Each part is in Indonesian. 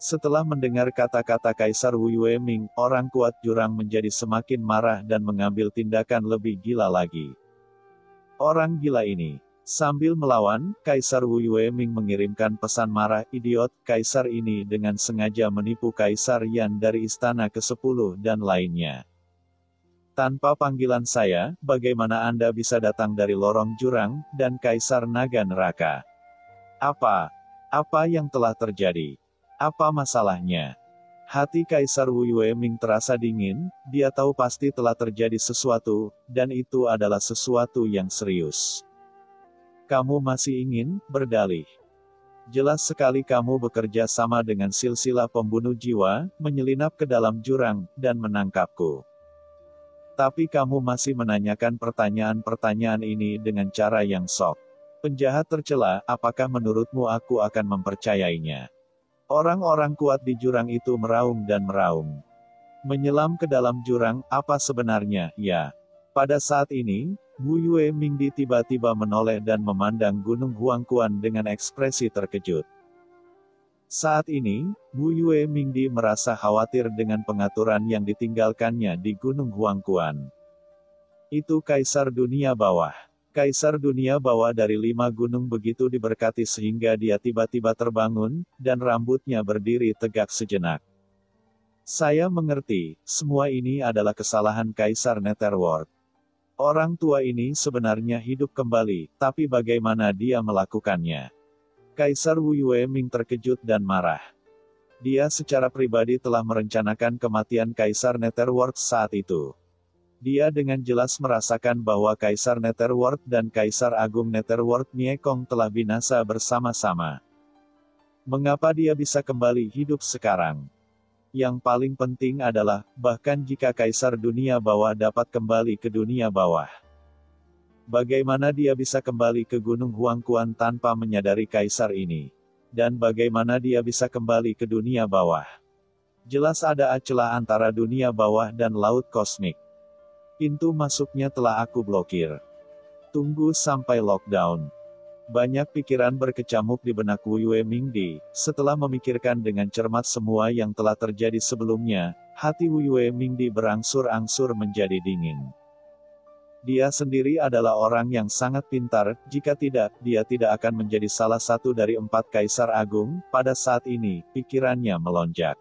Setelah mendengar kata-kata Kaisar Wu Yueming, orang kuat jurang menjadi semakin marah dan mengambil tindakan lebih gila lagi. Orang gila ini. Sambil melawan, Kaisar Wu Yueming mengirimkan pesan marah, idiot, Kaisar ini dengan sengaja menipu Kaisar Yan dari Istana ke-10 dan lainnya. Tanpa panggilan saya, bagaimana Anda bisa datang dari lorong jurang, dan Kaisar Naga Neraka? Apa yang telah terjadi? Apa masalahnya? Hati Kaisar Wu Yueming terasa dingin, dia tahu pasti telah terjadi sesuatu, dan itu adalah sesuatu yang serius. Kamu masih ingin berdalih? Jelas sekali kamu bekerja sama dengan silsilah pembunuh jiwa, menyelinap ke dalam jurang, dan menangkapku. Tapi kamu masih menanyakan pertanyaan-pertanyaan ini dengan cara yang sok. Penjahat tercela, apakah menurutmu aku akan mempercayainya? Orang-orang kuat di jurang itu meraung dan meraung. Menyelam ke dalam jurang, apa sebenarnya, ya? Pada saat ini, Wu Yueming tiba-tiba menoleh dan memandang Gunung Huangquan dengan ekspresi terkejut. Saat ini, Wu Yueming merasa khawatir dengan pengaturan yang ditinggalkannya di Gunung Huangquan. Itu Kaisar Dunia Bawah. Kaisar Dunia Bawah dari 5 gunung begitu diberkati sehingga dia tiba-tiba terbangun, dan rambutnya berdiri tegak sejenak. Saya mengerti, semua ini adalah kesalahan Kaisar Netherworld. Orang tua ini sebenarnya hidup kembali, tapi bagaimana dia melakukannya? Kaisar Wu Yueming terkejut dan marah. Dia secara pribadi telah merencanakan kematian Kaisar Netherworld saat itu. Dia dengan jelas merasakan bahwa Kaisar Netherworld dan Kaisar Agung Netherworld Niekong telah binasa bersama-sama. Mengapa dia bisa kembali hidup sekarang? Yang paling penting adalah, bahkan jika Kaisar Dunia Bawah dapat kembali ke Dunia Bawah, bagaimana dia bisa kembali ke Gunung Huangquan tanpa menyadari Kaisar ini? Dan bagaimana dia bisa kembali ke Dunia Bawah? Jelas ada celah antara Dunia Bawah dan Laut Kosmik. Pintu masuknya telah aku blokir. Tunggu sampai lockdown. Banyak pikiran berkecamuk di benak Wu Yueming. Setelah memikirkan dengan cermat semua yang telah terjadi sebelumnya, hati Wu Yueming berangsur-angsur menjadi dingin. Dia sendiri adalah orang yang sangat pintar, jika tidak, dia tidak akan menjadi salah satu dari 4 Kaisar Agung. Pada saat ini, pikirannya melonjak.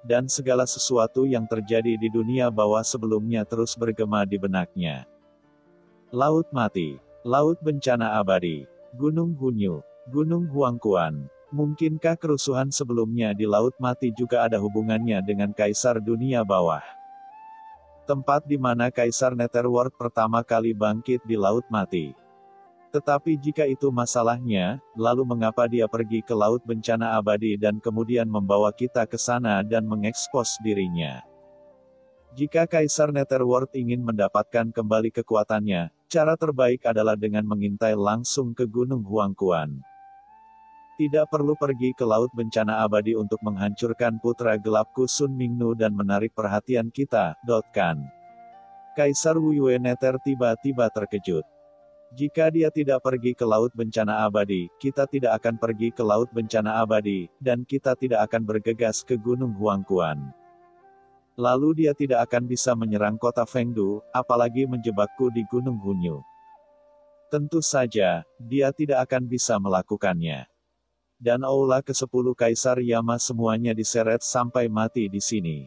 Dan segala sesuatu yang terjadi di dunia bawah sebelumnya terus bergema di benaknya. Laut mati. Laut bencana abadi, Gunung Hunyu, Gunung Huangquan. Mungkinkah kerusuhan sebelumnya di Laut Mati juga ada hubungannya dengan Kaisar Dunia Bawah? Tempat di mana Kaisar Netherworld pertama kali bangkit di Laut Mati. Tetapi jika itu masalahnya, lalu mengapa dia pergi ke Laut Bencana Abadi dan kemudian membawa kita ke sana dan mengekspos dirinya? Jika Kaisar Netherworld ingin mendapatkan kembali kekuatannya, cara terbaik adalah dengan mengintai langsung ke Gunung Huangquan. Tidak perlu pergi ke Laut Bencana Abadi untuk menghancurkan putra gelapku Sun Mingnu dan menarik perhatian kita, kan? Kaisar Wu Yueneter tiba-tiba terkejut. Jika dia tidak pergi ke Laut Bencana Abadi, kita tidak akan pergi ke Laut Bencana Abadi, dan kita tidak akan bergegas ke Gunung Huangquan. Lalu dia tidak akan bisa menyerang kota Fengdu, apalagi menjebakku di Gunung Hunyu. Tentu saja, dia tidak akan bisa melakukannya. Dan Aula ke-10 Kaisar Yama semuanya diseret sampai mati di sini.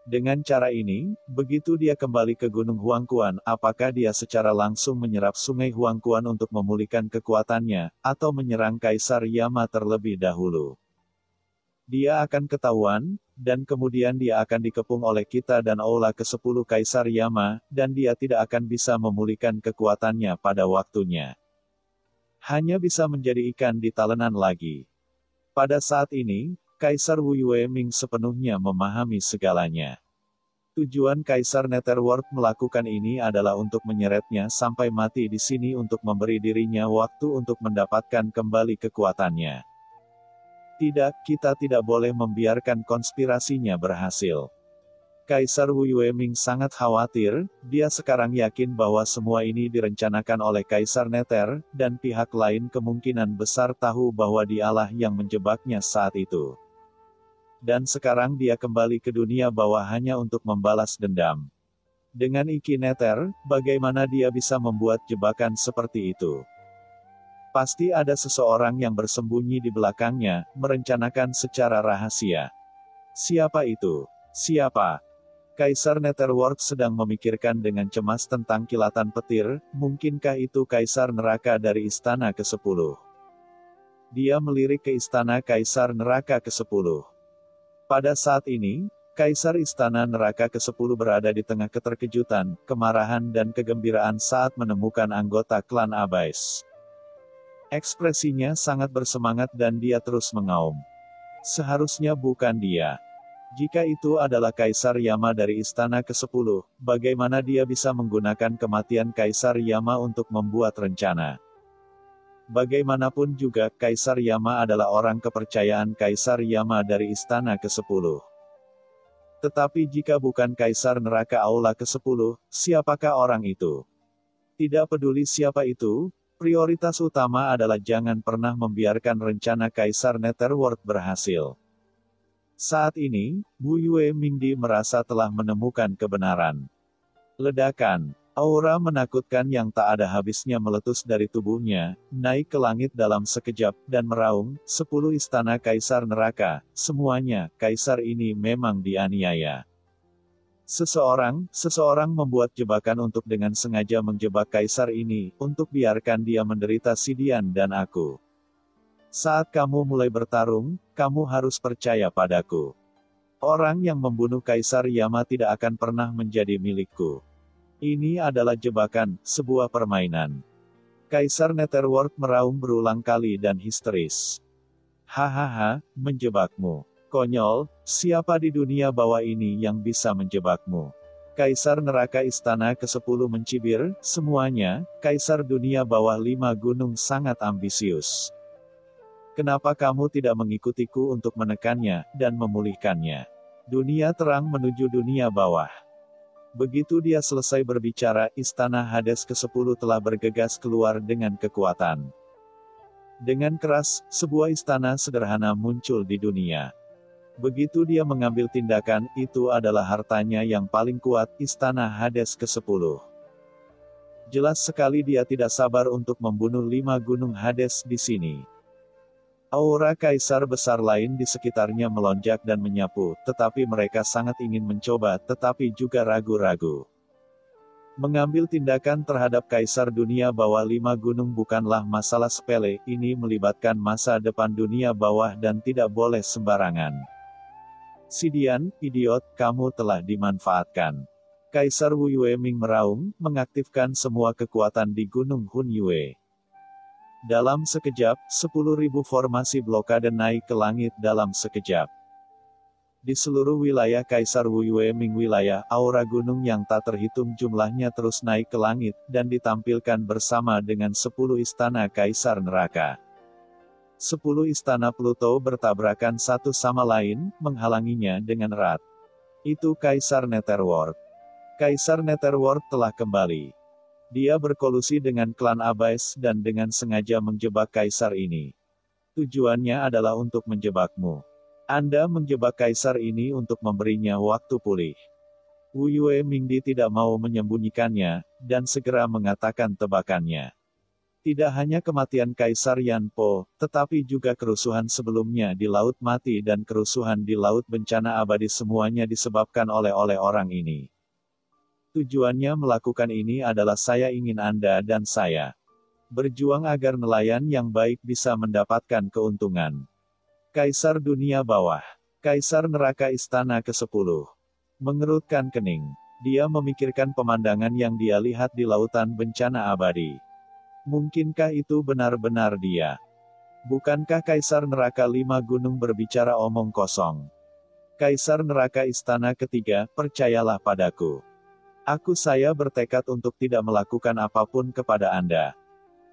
Dengan cara ini, begitu dia kembali ke Gunung Huangquan, apakah dia secara langsung menyerap sungai Huangquan untuk memulihkan kekuatannya, atau menyerang Kaisar Yama terlebih dahulu? Dia akan ketahuan, dan kemudian dia akan dikepung oleh kita dan Aula ke-10 Kaisar Yama, dan dia tidak akan bisa memulihkan kekuatannya pada waktunya. Hanya bisa menjadi ikan di talenan lagi. Pada saat ini, Kaisar Wu Yueming sepenuhnya memahami segalanya. Tujuan Kaisar Netherworld melakukan ini adalah untuk menyeretnya sampai mati di sini untuk memberi dirinya waktu untuk mendapatkan kembali kekuatannya. Tidak, kita tidak boleh membiarkan konspirasinya berhasil. Kaisar Wu Yueming sangat khawatir, dia sekarang yakin bahwa semua ini direncanakan oleh Kaisar Nether, dan pihak lain kemungkinan besar tahu bahwa dialah yang menjebaknya saat itu. Dan sekarang dia kembali ke dunia bawah hanya untuk membalas dendam. Dengan Iki Nether, bagaimana dia bisa membuat jebakan seperti itu? Pasti ada seseorang yang bersembunyi di belakangnya, merencanakan secara rahasia. Siapa itu? Siapa? Kaisar Netherworld sedang memikirkan dengan cemas tentang kilatan petir, mungkinkah itu Kaisar Neraka dari Istana ke-10? Dia melirik ke Istana Kaisar Neraka ke-10. Pada saat ini, Kaisar Istana Neraka ke-10 berada di tengah keterkejutan, kemarahan dan kegembiraan saat menemukan anggota klan Abyss. Ekspresinya sangat bersemangat dan dia terus mengaum. Seharusnya bukan dia. Jika itu adalah Kaisar Yama dari Istana ke-10, bagaimana dia bisa menggunakan kematian Kaisar Yama untuk membuat rencana? Bagaimanapun juga, Kaisar Yama adalah orang kepercayaan Kaisar Yama dari Istana ke-10. Tetapi jika bukan Kaisar Neraka Aula ke-10, siapakah orang itu? Tidak peduli siapa itu, prioritas utama adalah jangan pernah membiarkan rencana Kaisar Netherworld berhasil. Saat ini, Wu Yue Mingdi merasa telah menemukan kebenaran. Ledakan, aura menakutkan yang tak ada habisnya meletus dari tubuhnya, naik ke langit dalam sekejap, dan meraung, 10 istana Kaisar Neraka, semuanya, Kaisar ini memang dianiaya. Seseorang membuat jebakan untuk dengan sengaja menjebak Kaisar ini, untuk biarkan dia menderita Sidian dan aku. Saat kamu mulai bertarung, kamu harus percaya padaku. Orang yang membunuh Kaisar Yama tidak akan pernah menjadi milikku. Ini adalah jebakan, sebuah permainan. Kaisar Netherworld meraung berulang kali dan histeris. Hahaha, menjebakmu. Konyol, siapa di dunia bawah ini yang bisa menjebakmu? Kaisar Neraka Istana ke-10 mencibir, semuanya, Kaisar dunia bawah 5 gunung sangat ambisius. Kenapa kamu tidak mengikutiku untuk menekannya, dan memulihkannya? Dunia terang menuju dunia bawah. Begitu dia selesai berbicara, Istana Hades ke-10 telah bergegas keluar dengan kekuatan. Dengan keras, sebuah istana sederhana muncul di dunia. Begitu dia mengambil tindakan, itu adalah hartanya yang paling kuat, Istana Hades ke-10. Jelas sekali dia tidak sabar untuk membunuh 5 gunung Hades di sini. Aura kaisar besar lain di sekitarnya melonjak dan menyapu, tetapi mereka sangat ingin mencoba, tetapi juga ragu-ragu. Mengambil tindakan terhadap kaisar dunia bawah 5 gunung bukanlah masalah sepele, ini melibatkan masa depan dunia bawah dan tidak boleh sembarangan. Sidian, idiot, kamu telah dimanfaatkan. Kaisar Wu Yueming meraung, mengaktifkan semua kekuatan di Gunung Hun Yue. Dalam sekejap, 10.000 formasi blokade naik ke langit dalam sekejap. Di seluruh wilayah Kaisar Wu Yueming wilayah, aura gunung yang tak terhitung jumlahnya terus naik ke langit, dan ditampilkan bersama dengan 10 istana Kaisar Neraka. 10 istana Pluto bertabrakan satu sama lain, menghalanginya dengan erat. Itu Kaisar Netherworld. Kaisar Netherworld telah kembali. Dia berkolusi dengan klan Abyss dan dengan sengaja menjebak kaisar ini. Tujuannya adalah untuk menjebakmu. Anda menjebak kaisar ini untuk memberinya waktu pulih. Wu Yue Mingdi tidak mau menyembunyikannya, dan segera mengatakan tebakannya. Tidak hanya kematian Kaisar Yan Po, tetapi juga kerusuhan sebelumnya di Laut Mati dan kerusuhan di Laut Bencana Abadi semuanya disebabkan oleh orang ini. Tujuannya melakukan ini adalah saya ingin Anda dan saya berjuang agar nelayan yang baik bisa mendapatkan keuntungan. Kaisar dunia bawah. Kaisar neraka istana ke-10. Mengerutkan kening. Dia memikirkan pemandangan yang dia lihat di lautan bencana abadi. Mungkinkah itu benar-benar dia? Bukankah Kaisar neraka 5 gunung berbicara omong kosong? Kaisar neraka istana ketiga, percayalah padaku. Saya bertekad untuk tidak melakukan apapun kepada Anda.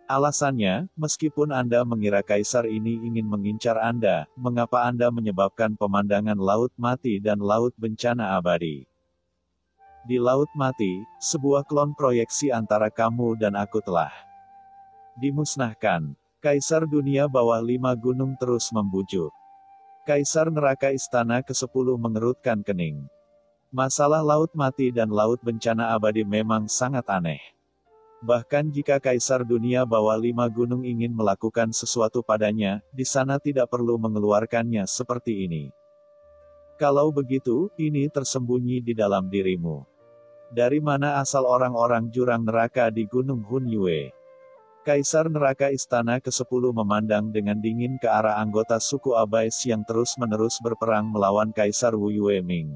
Alasannya, meskipun Anda mengira kaisar ini ingin mengincar Anda, mengapa Anda menyebabkan pemandangan Laut Mati dan Laut Bencana Abadi? Di Laut Mati, sebuah klon proyeksi antara kamu dan aku telah dimusnahkan. Kaisar dunia bawah 5 gunung terus membujuk. Kaisar Neraka Istana ke-10 mengerutkan kening. Masalah Laut Mati dan Laut Bencana Abadi memang sangat aneh. Bahkan jika Kaisar Dunia Bawah 5 Gunung ingin melakukan sesuatu padanya, di sana tidak perlu mengeluarkannya seperti ini. Kalau begitu, ini tersembunyi di dalam dirimu. Dari mana asal orang-orang jurang neraka di Gunung Hunyue? Kaisar Neraka Istana ke-10 memandang dengan dingin ke arah anggota suku Abais yang terus-menerus berperang melawan Kaisar Wu Yueming.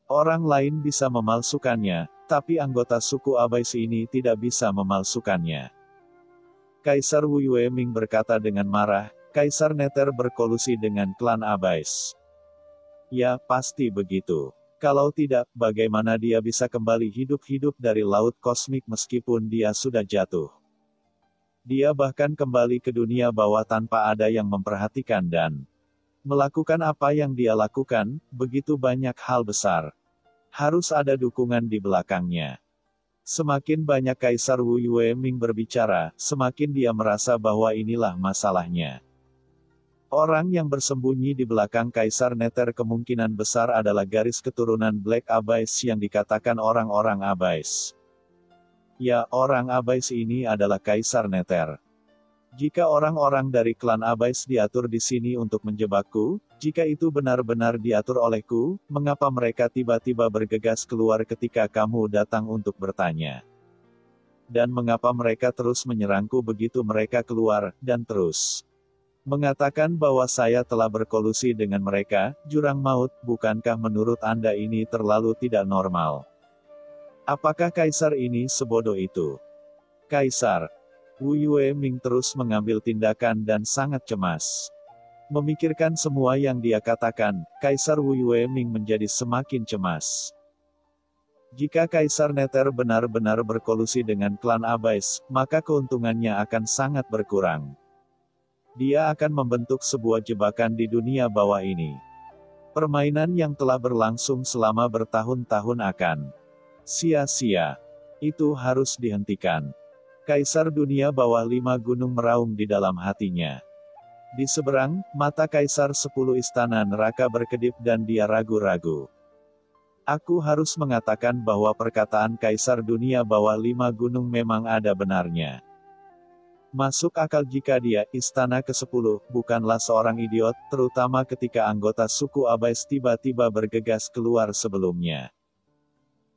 Orang lain bisa memalsukannya, tapi anggota suku Abais ini tidak bisa memalsukannya. Kaisar Wu Yueming berkata dengan marah, Kaisar Nether berkolusi dengan klan Abais. Ya, pasti begitu. Kalau tidak, bagaimana dia bisa kembali hidup-hidup dari laut kosmik meskipun dia sudah jatuh? Dia bahkan kembali ke dunia bawah tanpa ada yang memperhatikan dan melakukan apa yang dia lakukan, begitu banyak hal besar. Harus ada dukungan di belakangnya. Semakin banyak Kaisar Wu Yueming berbicara, semakin dia merasa bahwa inilah masalahnya. Orang yang bersembunyi di belakang Kaisar Nether kemungkinan besar adalah garis keturunan Black Abais yang dikatakan orang-orang Abais. Ya, orang Abais ini adalah Kaisar Nether. Jika orang-orang dari klan Abais diatur di sini untuk menjebakku, jika itu benar-benar diatur olehku, mengapa mereka tiba-tiba bergegas keluar ketika kamu datang untuk bertanya? Dan mengapa mereka terus menyerangku begitu mereka keluar, dan terus mengatakan bahwa saya telah berkolusi dengan mereka, jurang maut, bukankah menurut Anda ini terlalu tidak normal? Apakah Kaisar ini sebodoh itu? Kaisar Wu Yueming terus mengambil tindakan dan sangat cemas. Memikirkan semua yang dia katakan, Kaisar Wu Yueming menjadi semakin cemas. Jika Kaisar Nether benar-benar berkolusi dengan klan Abais, maka keuntungannya akan sangat berkurang. Dia akan membentuk sebuah jebakan di dunia bawah ini. Permainan yang telah berlangsung selama bertahun-tahun akan sia-sia. Itu harus dihentikan. Kaisar Dunia Bawah 5 Gunung meraung di dalam hatinya. Di seberang, mata Kaisar 10 Istana Neraka berkedip dan dia ragu-ragu. Aku harus mengatakan bahwa perkataan Kaisar Dunia Bawah 5 Gunung memang ada benarnya. Masuk akal jika dia, Istana ke-10, bukanlah seorang idiot, terutama ketika anggota suku Abais tiba-tiba bergegas keluar sebelumnya.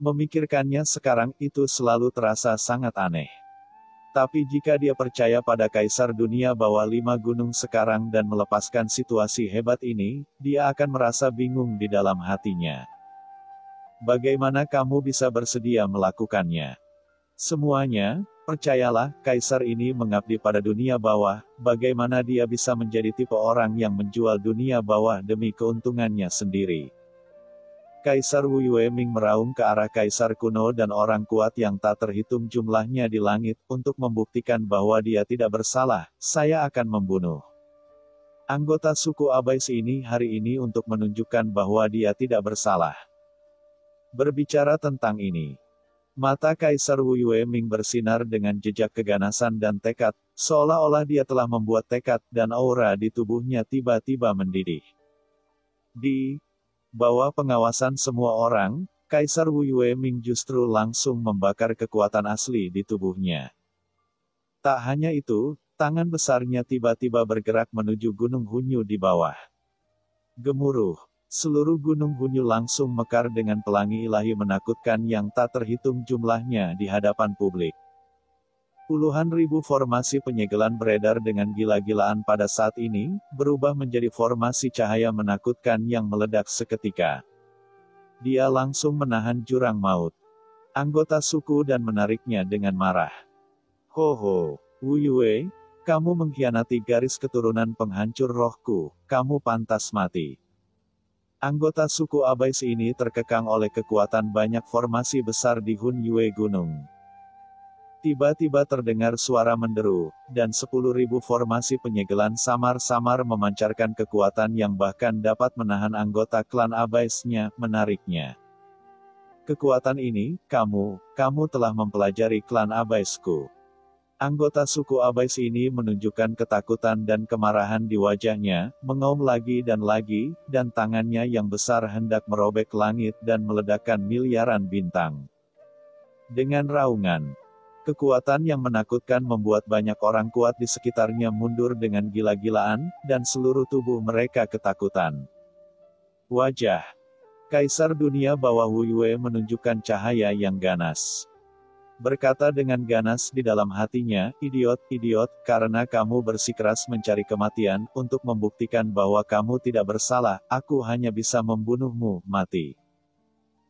Memikirkannya sekarang itu selalu terasa sangat aneh. Tapi jika dia percaya pada Kaisar Dunia Bawah 5 Gunung sekarang dan melepaskan situasi hebat ini, dia akan merasa bingung di dalam hatinya. Bagaimana kamu bisa bersedia melakukannya? Semuanya, percayalah, Kaisar ini mengabdi pada dunia bawah, bagaimana dia bisa menjadi tipe orang yang menjual dunia bawah demi keuntungannya sendiri? Kaisar Wu Yueming meraung ke arah Kaisar kuno dan orang kuat yang tak terhitung jumlahnya di langit, untuk membuktikan bahwa dia tidak bersalah, saya akan membunuh anggota suku Abais ini hari ini untuk menunjukkan bahwa dia tidak bersalah. Berbicara tentang ini, mata Kaisar Wu Yueming bersinar dengan jejak keganasan dan tekad, seolah-olah dia telah membuat tekad, dan aura di tubuhnya tiba-tiba mendidih. Di bawah pengawasan semua orang, Kaisar Wu Yueming justru langsung membakar kekuatan asli di tubuhnya. Tak hanya itu, tangan besarnya tiba-tiba bergerak menuju Gunung Hunyu di bawah. Gemuruh. Seluruh Gunung Hunyu langsung mekar dengan pelangi ilahi menakutkan yang tak terhitung jumlahnya di hadapan publik. Puluhan ribu formasi penyegelan beredar dengan gila-gilaan pada saat ini, berubah menjadi formasi cahaya menakutkan yang meledak seketika. Dia langsung menahan jurang maut anggota suku dan menariknya dengan marah. Ho, Wu Yue, kamu mengkhianati garis keturunan penghancur rohku, kamu pantas mati. Anggota suku Abais ini terkekang oleh kekuatan banyak formasi besar di Hunyue Gunung. Tiba-tiba terdengar suara menderu, dan 10.000 formasi penyegelan samar-samar memancarkan kekuatan yang bahkan dapat menahan anggota klan Abaisnya, menariknya. Kekuatan ini, kamu telah mempelajari klan Abaisku. Anggota suku Abais ini menunjukkan ketakutan dan kemarahan di wajahnya, mengaum lagi, dan tangannya yang besar hendak merobek langit dan meledakkan miliaran bintang. Dengan raungan, kekuatan yang menakutkan membuat banyak orang kuat di sekitarnya mundur dengan gila-gilaan, dan seluruh tubuh mereka ketakutan. Wajah Kaisar Dunia Bawah Wu Yue menunjukkan cahaya yang ganas. Berkata dengan ganas di dalam hatinya, idiot, karena kamu bersikeras mencari kematian, untuk membuktikan bahwa kamu tidak bersalah, aku hanya bisa membunuhmu, mati.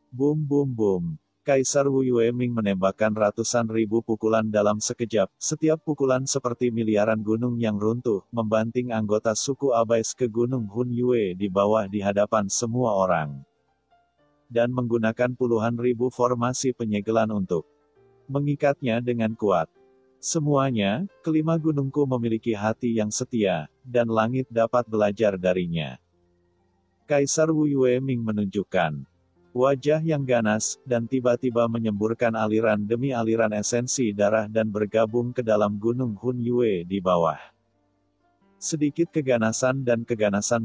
Boom boom boom. Kaisar Wu Yueming menembakkan ratusan ribu pukulan dalam sekejap, setiap pukulan seperti miliaran gunung yang runtuh, membanting anggota suku Abais ke Gunung Hun Yue di bawah di hadapan semua orang. Dan menggunakan puluhan ribu formasi penyegelan untuk mengikatnya dengan kuat. Semuanya, kelima gunungku memiliki hati yang setia, dan langit dapat belajar darinya. Kaisar Wu Yueming menunjukkan wajah yang ganas, dan tiba-tiba menyemburkan aliran demi aliran esensi darah dan bergabung ke dalam Gunung Hun Yue di bawah. Sedikit keganasan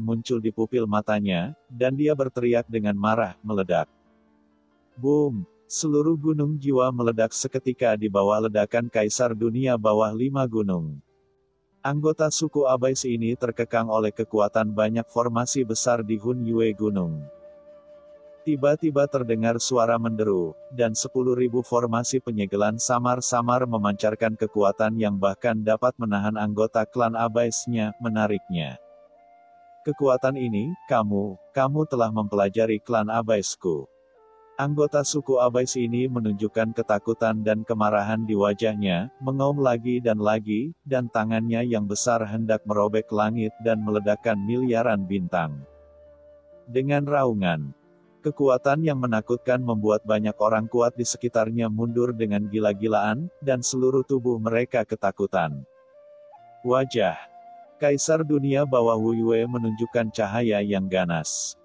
muncul di pupil matanya, dan dia berteriak dengan marah, meledak. Boom! Seluruh gunung jiwa meledak seketika di bawah ledakan Kaisar Dunia Bawah 5 gunung. Anggota suku Abais ini terkekang oleh kekuatan banyak formasi besar di Hun Yue Gunung. Tiba-tiba terdengar suara menderu, dan 10.000 formasi penyegelan samar-samar memancarkan kekuatan yang bahkan dapat menahan anggota klan Abaisnya, menariknya. Kekuatan ini, kamu telah mempelajari klan Abaisku. Anggota suku Abais ini menunjukkan ketakutan dan kemarahan di wajahnya, mengaum lagi, dan tangannya yang besar hendak merobek langit dan meledakkan miliaran bintang. Dengan raungan, kekuatan yang menakutkan membuat banyak orang kuat di sekitarnya mundur dengan gila-gilaan, dan seluruh tubuh mereka ketakutan. Wajah Kaisar Dunia Bawah Wu Yue menunjukkan cahaya yang ganas.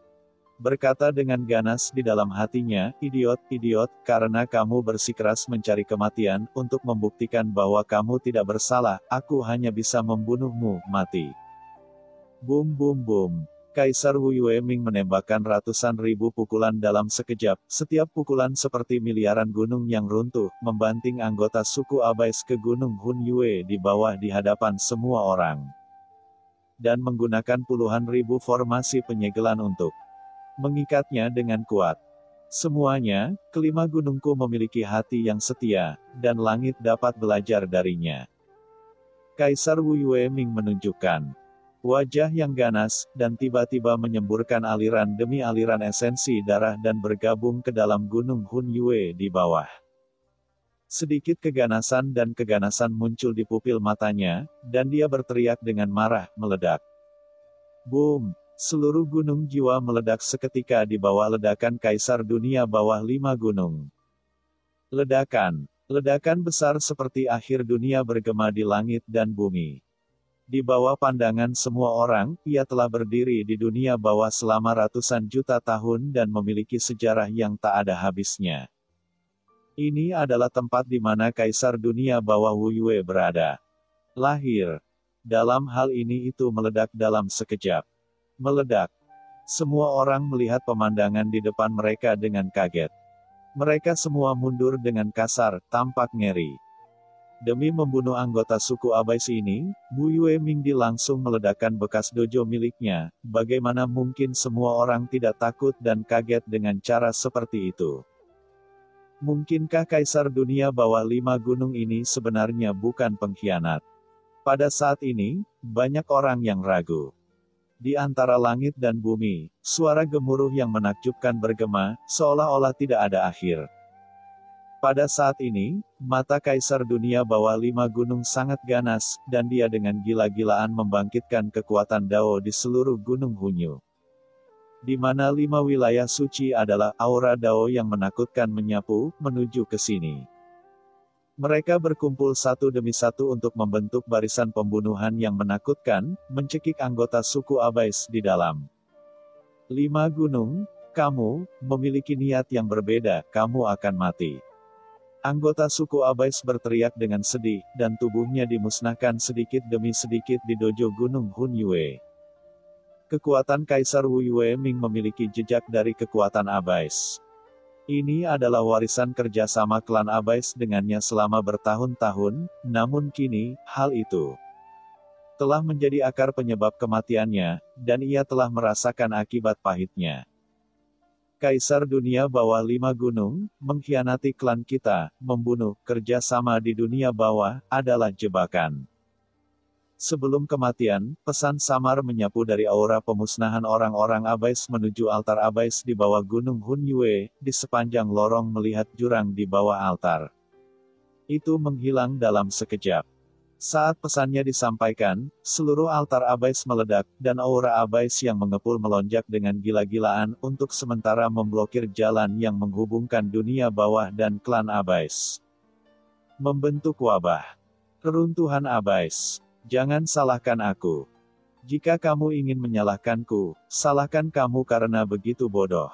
Berkata dengan ganas di dalam hatinya, idiot, karena kamu bersikeras mencari kematian, untuk membuktikan bahwa kamu tidak bersalah, aku hanya bisa membunuhmu, mati. Boom boom boom. Kaisar Wu Yueming menembakkan ratusan ribu pukulan dalam sekejap, setiap pukulan seperti miliaran gunung yang runtuh, membanting anggota suku Abais ke Gunung Hun Yue di bawah di hadapan semua orang. Dan menggunakan puluhan ribu formasi penyegelan untuk mengikatnya dengan kuat. Semuanya, kelima gunungku memiliki hati yang setia, dan langit dapat belajar darinya. Kaisar Wu Yueming menunjukkan wajah yang ganas, dan tiba-tiba menyemburkan aliran demi aliran esensi darah dan bergabung ke dalam Gunung Hun Yue di bawah. Sedikit keganasan muncul di pupil matanya, dan dia berteriak dengan marah, meledak. Boom! Seluruh gunung jiwa meledak seketika di bawah ledakan Kaisar Dunia Bawah 5 gunung. Ledakan besar seperti akhir dunia bergema di langit dan bumi. Di bawah pandangan semua orang, ia telah berdiri di dunia bawah selama ratusan juta tahun dan memiliki sejarah yang tak ada habisnya. Ini adalah tempat di mana Kaisar Dunia Bawah Wu Yue berada. Lahir. Dalam hal ini itu meledak dalam sekejap. Meledak. Semua orang melihat pemandangan di depan mereka dengan kaget. Mereka semua mundur dengan kasar, tampak ngeri. Demi membunuh anggota suku Abais ini, Wu Yueming langsung meledakkan bekas dojo miliknya. Bagaimana mungkin semua orang tidak takut dan kaget dengan cara seperti itu? Mungkinkah Kaisar Dunia Bawah 5 gunung ini sebenarnya bukan pengkhianat? Pada saat ini, banyak orang yang ragu. Di antara langit dan bumi, suara gemuruh yang menakjubkan bergema, seolah-olah tidak ada akhir. Pada saat ini, mata Kaisar Dunia Bawah 5 gunung sangat ganas, dan dia dengan gila-gilaan membangkitkan kekuatan Dao di seluruh gunung Hunyu. Di mana 5 wilayah suci adalah aura Dao yang menakutkan menyapu, menuju ke sini. Mereka berkumpul satu demi satu untuk membentuk barisan pembunuhan yang menakutkan, mencekik anggota suku Abais di dalam. 5 gunung, kamu memiliki niat yang berbeda, kamu akan mati. Anggota suku Abais berteriak dengan sedih, dan tubuhnya dimusnahkan sedikit demi sedikit di dojo Gunung Hun Yue. Kekuatan Kaisar Wu Yue Ming memiliki jejak dari kekuatan Abais. Ini adalah warisan kerjasama klan Abais dengannya selama bertahun-tahun, namun kini, hal itu telah menjadi akar penyebab kematiannya, dan ia telah merasakan akibat pahitnya. Kaisar dunia bawah 5 gunung, mengkhianati klan kita, membunuh, kerjasama di dunia bawah, adalah jebakan. Sebelum kematian, pesan samar menyapu dari aura pemusnahan orang-orang Abais menuju altar Abais di bawah Gunung Hun Yue, di sepanjang lorong melihat jurang di bawah altar. Itu menghilang dalam sekejap. Saat pesannya disampaikan, seluruh altar Abais meledak, dan aura Abais yang mengepul melonjak dengan gila-gilaan untuk sementara memblokir jalan yang menghubungkan dunia bawah dan klan Abais. Membentuk wabah. Reruntuhan Abais. Jangan salahkan aku. Jika kamu ingin menyalahkanku, salahkan kamu karena begitu bodoh.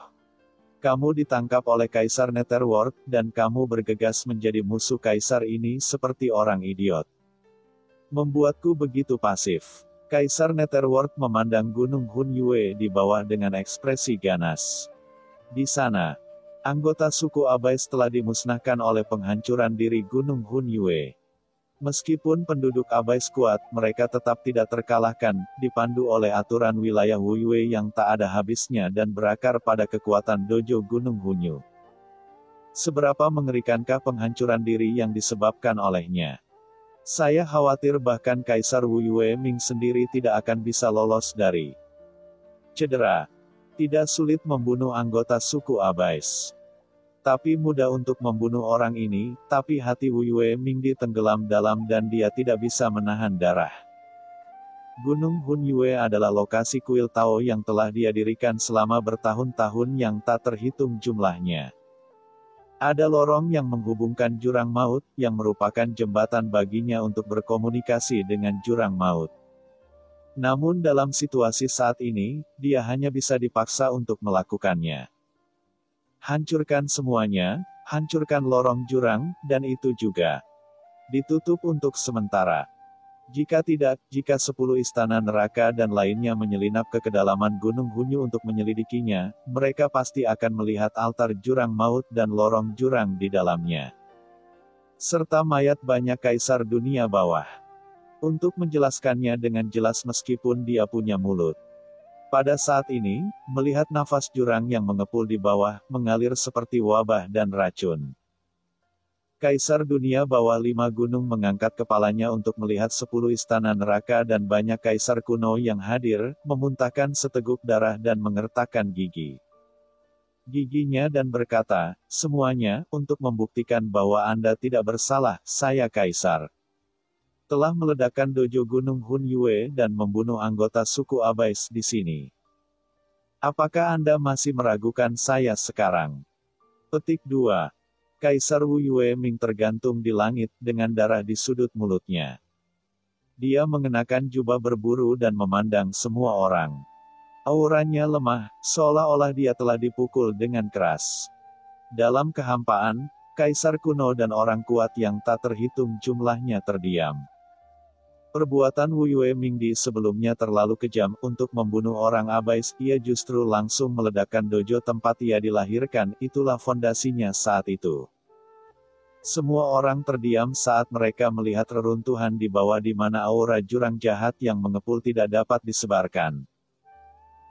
Kamu ditangkap oleh Kaisar Netherworld, dan kamu bergegas menjadi musuh Kaisar ini seperti orang idiot. Membuatku begitu pasif. Kaisar Netherworld memandang Gunung Hun Yue di bawah dengan ekspresi ganas. Di sana, anggota suku Abais telah dimusnahkan oleh penghancuran diri Gunung Hun Yue. Meskipun penduduk Abais kuat, mereka tetap tidak terkalahkan, dipandu oleh aturan wilayah Wu Yue yang tak ada habisnya dan berakar pada kekuatan dojo Gunung Hunyu. Seberapa mengerikankah penghancuran diri yang disebabkan olehnya? Saya khawatir bahkan Kaisar Wu Yue Ming sendiri tidak akan bisa lolos dari cedera. Tidak sulit membunuh anggota suku Abais. Tapi mudah untuk membunuh orang ini, tapi hati Wu Yue Ming tenggelam dalam dan dia tidak bisa menahan darah. Gunung Hun Yue adalah lokasi kuil Tao yang telah dia dirikan selama bertahun-tahun yang tak terhitung jumlahnya. Ada lorong yang menghubungkan jurang maut, yang merupakan jembatan baginya untuk berkomunikasi dengan jurang maut. Namun dalam situasi saat ini, dia hanya bisa dipaksa untuk melakukannya. Hancurkan semuanya, hancurkan lorong jurang, dan itu juga ditutup untuk sementara. Jika tidak, jika 10 istana neraka dan lainnya menyelinap ke kedalaman Gunung Hunyu untuk menyelidikinya, mereka pasti akan melihat altar jurang maut dan lorong jurang di dalamnya. Serta mayat banyak kaisar dunia bawah. Untuk menjelaskannya dengan jelas meskipun dia punya mulut. Pada saat ini, melihat nafas jurang yang mengepul di bawah, mengalir seperti wabah dan racun. Kaisar dunia bawah 5 gunung mengangkat kepalanya untuk melihat 10 istana neraka dan banyak kaisar kuno yang hadir, memuntahkan seteguk darah dan mengertakkan gigi. Giginya dan berkata, semuanya, untuk membuktikan bahwa Anda tidak bersalah, saya kaisar. Telah meledakkan dojo Gunung Hun Yue dan membunuh anggota suku Abais di sini. Apakah Anda masih meragukan saya sekarang? Petik 2. Kaisar Wu Yue Ming tergantung di langit, dengan darah di sudut mulutnya. Dia mengenakan jubah berburu dan memandang semua orang. Auranya lemah, seolah-olah dia telah dipukul dengan keras. Dalam kehampaan, kaisar kuno dan orang kuat yang tak terhitung jumlahnya terdiam. Perbuatan Wu Yue Ming sebelumnya terlalu kejam untuk membunuh orang Abais, ia justru langsung meledakkan dojo tempat ia dilahirkan, itulah fondasinya saat itu. Semua orang terdiam saat mereka melihat reruntuhan di bawah di mana aura jurang jahat yang mengepul tidak dapat disebarkan.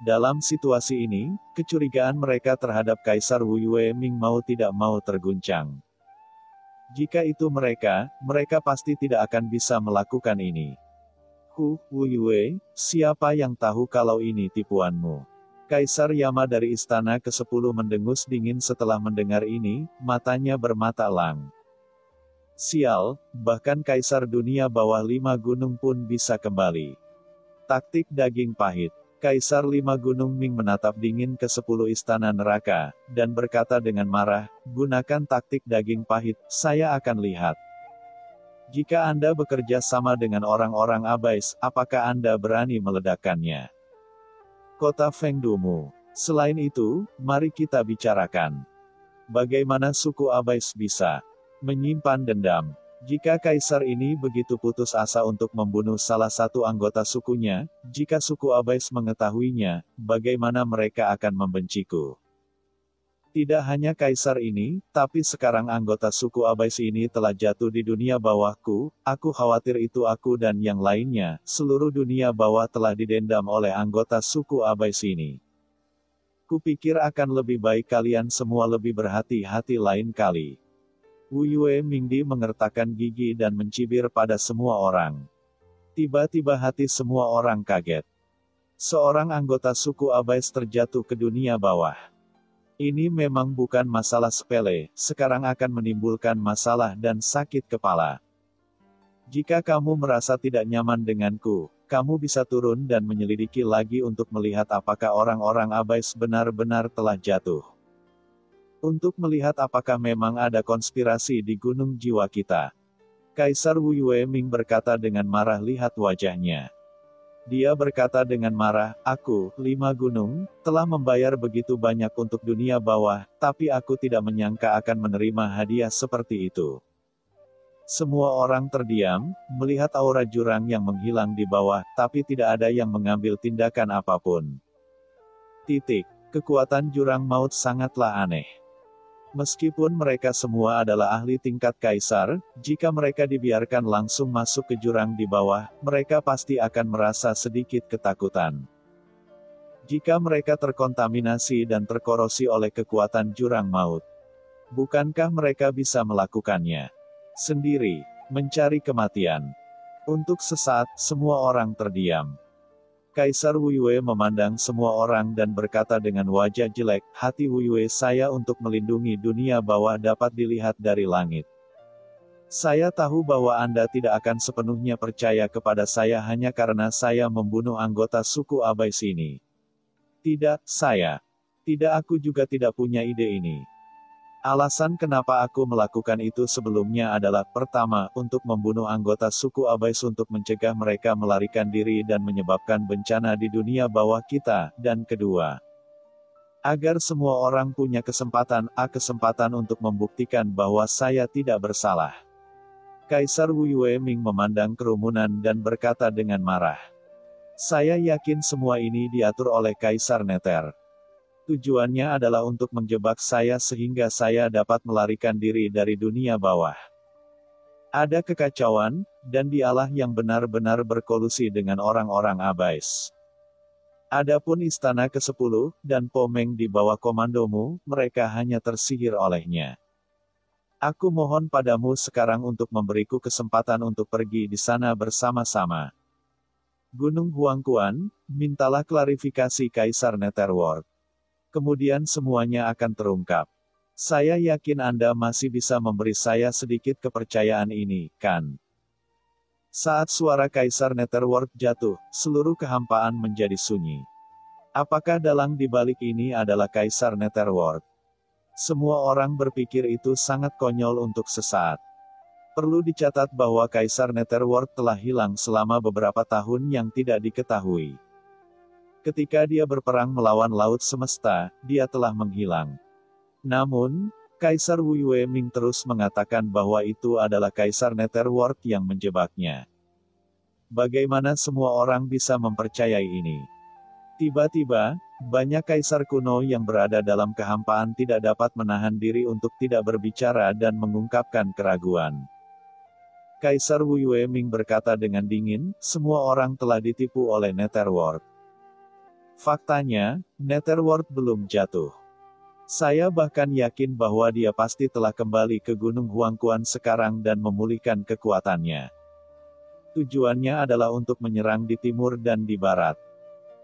Dalam situasi ini, kecurigaan mereka terhadap Kaisar Wu Yue Ming mau tidak mau terguncang. Jika itu mereka pasti tidak akan bisa melakukan ini. Wu Yue, siapa yang tahu kalau ini tipuanmu? Kaisar Yama dari istana ke-10 mendengus dingin setelah mendengar ini, matanya bermata elang. Sial, bahkan Kaisar dunia bawah 5 gunung pun bisa kembali. Taktik daging pahit. Kaisar 5 gunung Ming menatap dingin ke 10 istana neraka, dan berkata dengan marah, gunakan taktik daging pahit, saya akan lihat. Jika Anda bekerja sama dengan orang-orang Abais, apakah Anda berani meledakkannya? Kota Fengdumu. Selain itu, mari kita bicarakan. Bagaimana suku Abais bisa Menyimpan dendam. Jika kaisar ini begitu putus asa untuk membunuh salah satu anggota sukunya, jika suku Abais mengetahuinya, bagaimana mereka akan membenciku? Tidak hanya kaisar ini, tapi sekarang anggota suku Abais ini telah jatuh di dunia bawahku, aku khawatir itu aku dan yang lainnya, seluruh dunia bawah telah didendam oleh anggota suku Abais ini. Kupikir akan lebih baik kalian semua lebih berhati-hati lain kali. Wu Yue Mingdi mengertakkan gigi dan mencibir pada semua orang. Tiba-tiba hati semua orang kaget. Seorang anggota suku Abais terjatuh ke dunia bawah. Ini memang bukan masalah sepele, sekarang akan menimbulkan masalah dan sakit kepala. Jika kamu merasa tidak nyaman denganku, kamu bisa turun dan menyelidiki lagi untuk melihat apakah orang-orang Abais benar-benar telah jatuh. Untuk melihat apakah memang ada konspirasi di Gunung Jiwa kita. Kaisar Wu Yueming berkata dengan marah, lihat wajahnya. Dia berkata dengan marah, aku, 5 gunung, telah membayar begitu banyak untuk dunia bawah, tapi aku tidak menyangka akan menerima hadiah seperti itu. Semua orang terdiam, melihat aura jurang yang menghilang di bawah, tapi tidak ada yang mengambil tindakan apapun. Kekuatan jurang maut sangatlah aneh. Meskipun mereka semua adalah ahli tingkat kaisar, jika mereka dibiarkan langsung masuk ke jurang di bawah, mereka pasti akan merasa sedikit ketakutan. Jika mereka terkontaminasi dan terkorosi oleh kekuatan jurang maut, bukankah mereka bisa melakukannya sendiri, mencari kematian? Untuk sesaat, semua orang terdiam. Kaisar Wu Yue memandang semua orang dan berkata dengan wajah jelek, hati Wu Yue saya untuk melindungi dunia bawah dapat dilihat dari langit. Saya tahu bahwa Anda tidak akan sepenuhnya percaya kepada saya hanya karena saya membunuh anggota suku Abais ini. Tidak, aku juga tidak punya ide ini. Alasan kenapa aku melakukan itu sebelumnya adalah, pertama, untuk membunuh anggota suku Abais untuk mencegah mereka melarikan diri dan menyebabkan bencana di dunia bawah kita, dan kedua, agar semua orang punya kesempatan untuk membuktikan bahwa saya tidak bersalah. Kaisar Wu Yueming memandang kerumunan dan berkata dengan marah. Saya yakin semua ini diatur oleh Kaisar Neter. Tujuannya adalah untuk menjebak saya sehingga saya dapat melarikan diri dari dunia bawah. Ada kekacauan, dan dialah yang benar-benar berkolusi dengan orang-orang Abais. Adapun istana ke-10, dan Pomeng di bawah komandomu, mereka hanya tersihir olehnya. Aku mohon padamu sekarang untuk memberiku kesempatan untuk pergi di sana bersama-sama. Gunung Huangquan, mintalah klarifikasi Kaisar Netherworld. Kemudian semuanya akan terungkap. Saya yakin Anda masih bisa memberi saya sedikit kepercayaan ini, kan? Saat suara Kaisar Netherworld jatuh, seluruh kehampaan menjadi sunyi. Apakah dalang di balik ini adalah Kaisar Netherworld? Semua orang berpikir itu sangat konyol untuk sesaat. Perlu dicatat bahwa Kaisar Netherworld telah hilang selama beberapa tahun yang tidak diketahui. Ketika dia berperang melawan Laut Semesta, dia telah menghilang. Namun, Kaisar Wu Yueming terus mengatakan bahwa itu adalah Kaisar Netherworld yang menjebaknya. Bagaimana semua orang bisa mempercayai ini? Tiba-tiba, banyak kaisar kuno yang berada dalam kehampaan tidak dapat menahan diri untuk tidak berbicara dan mengungkapkan keraguan. Kaisar Wu Yueming berkata dengan dingin, semua orang telah ditipu oleh Netherworld. Faktanya, Netherworld belum jatuh. Saya bahkan yakin bahwa dia pasti telah kembali ke Gunung Huangquan sekarang dan memulihkan kekuatannya. Tujuannya adalah untuk menyerang di timur dan di barat.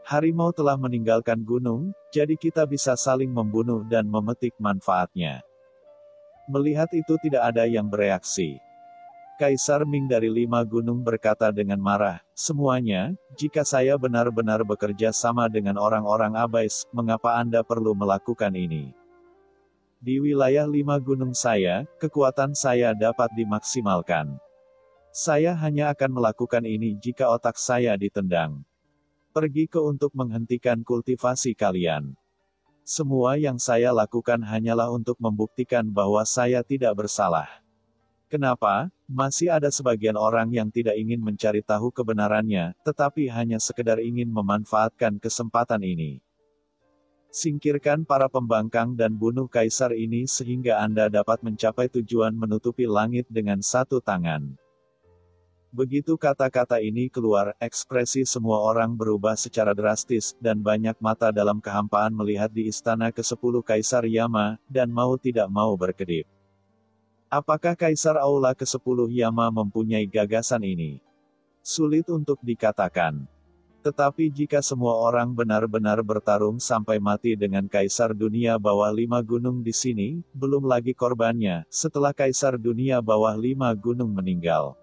Harimau telah meninggalkan gunung, jadi kita bisa saling membunuh dan memetik manfaatnya. Melihat itu tidak ada yang bereaksi. Kaisar Ming dari 5 gunung berkata dengan marah, semuanya, jika saya benar-benar bekerja sama dengan orang-orang Abais, mengapa Anda perlu melakukan ini? Di wilayah 5 gunung saya, kekuatan saya dapat dimaksimalkan. Saya hanya akan melakukan ini jika otak saya ditendang. Pergi ke untuk menghentikan kultivasi kalian. Semua yang saya lakukan hanyalah untuk membuktikan bahwa saya tidak bersalah. Kenapa? Masih ada sebagian orang yang tidak ingin mencari tahu kebenarannya, tetapi hanya sekedar ingin memanfaatkan kesempatan ini. Singkirkan para pembangkang dan bunuh kaisar ini sehingga Anda dapat mencapai tujuan menutupi langit dengan satu tangan. Begitu kata-kata ini keluar, ekspresi semua orang berubah secara drastis, dan banyak mata dalam kehampaan melihat di istana ke-10 Kaisar Yama, dan mau tidak mau berkedip. Apakah Kaisar Aula ke-10 Yama mempunyai gagasan ini? Sulit untuk dikatakan. Tetapi jika semua orang benar-benar bertarung sampai mati dengan Kaisar Dunia Bawah 5 Gunung di sini, belum lagi korbannya, setelah Kaisar Dunia Bawah 5 Gunung meninggal.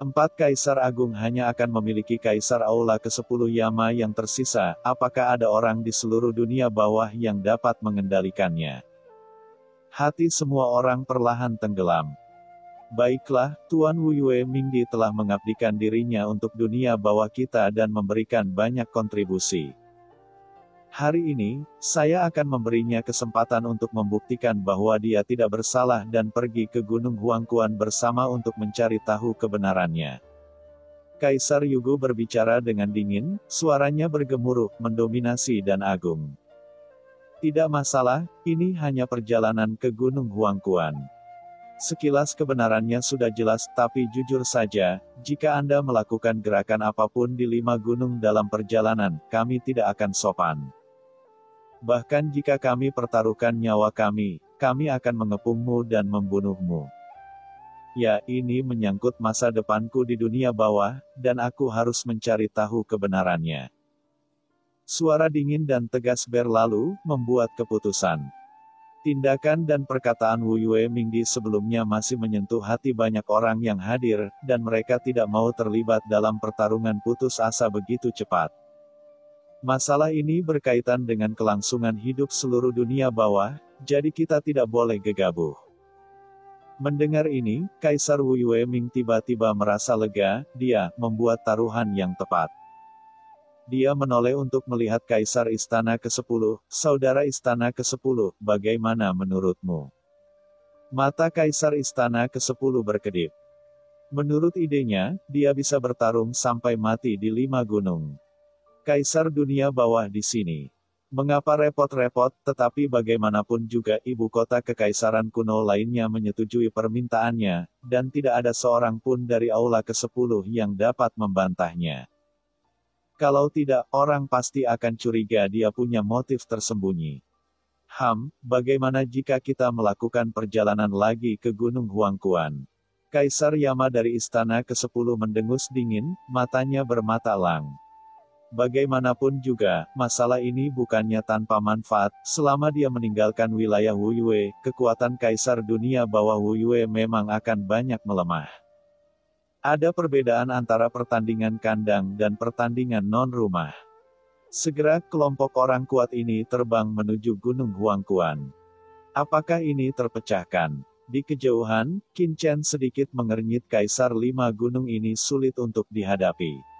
4 Kaisar Agung hanya akan memiliki Kaisar Aula ke-10 Yama yang tersisa, apakah ada orang di seluruh dunia bawah yang dapat mengendalikannya? Hati semua orang perlahan tenggelam. Baiklah, Tuan Wu Yue Mingdi telah mengabdikan dirinya untuk dunia bawah kita dan memberikan banyak kontribusi. Hari ini, saya akan memberinya kesempatan untuk membuktikan bahwa dia tidak bersalah dan pergi ke Gunung Huangquan bersama untuk mencari tahu kebenarannya. Kaisar Yugo berbicara dengan dingin, suaranya bergemuruh, mendominasi dan agung. Tidak masalah, ini hanya perjalanan ke Gunung Huangquan. Sekilas kebenarannya sudah jelas, tapi jujur saja, jika Anda melakukan gerakan apapun di 5 gunung dalam perjalanan, kami tidak akan sopan. Bahkan jika kami pertaruhkan nyawa kami akan mengepungmu dan membunuhmu. Ya, ini menyangkut masa depanku di dunia bawah, dan aku harus mencari tahu kebenarannya. Suara dingin dan tegas berlalu, membuat keputusan. Tindakan dan perkataan Wu Yue Mingdi sebelumnya masih menyentuh hati banyak orang yang hadir, dan mereka tidak mau terlibat dalam pertarungan putus asa begitu cepat. Masalah ini berkaitan dengan kelangsungan hidup seluruh dunia bawah, jadi kita tidak boleh gegabah. Mendengar ini, Kaisar Wu Yue Ming tiba-tiba merasa lega, dia membuat taruhan yang tepat. Dia menoleh untuk melihat Kaisar Istana ke-10, Saudara Istana ke-10, bagaimana menurutmu? Mata Kaisar Istana ke-10 berkedip. Menurut idenya, dia bisa bertarung sampai mati di 5 gunung. Kaisar dunia bawah di sini. Mengapa repot-repot, tetapi bagaimanapun juga ibu kota kekaisaran kuno lainnya menyetujui permintaannya, dan tidak ada seorang pun dari Aula ke-10 yang dapat membantahnya. Kalau tidak, orang pasti akan curiga dia punya motif tersembunyi. Bagaimana jika kita melakukan perjalanan lagi ke Gunung Huangquan? Kaisar Yama dari Istana ke-10 mendengus dingin, matanya bermata elang. Bagaimanapun juga, masalah ini bukannya tanpa manfaat, selama dia meninggalkan wilayah Wu Yue, kekuatan Kaisar dunia bawah Wu Yue memang akan banyak melemah. Ada perbedaan antara pertandingan kandang dan pertandingan non-rumah. Segera kelompok orang kuat ini terbang menuju Gunung Huangquan. Apakah ini terpecahkan? Di kejauhan, Qin Chen sedikit mengernyit Kaisar 5 gunung ini sulit untuk dihadapi.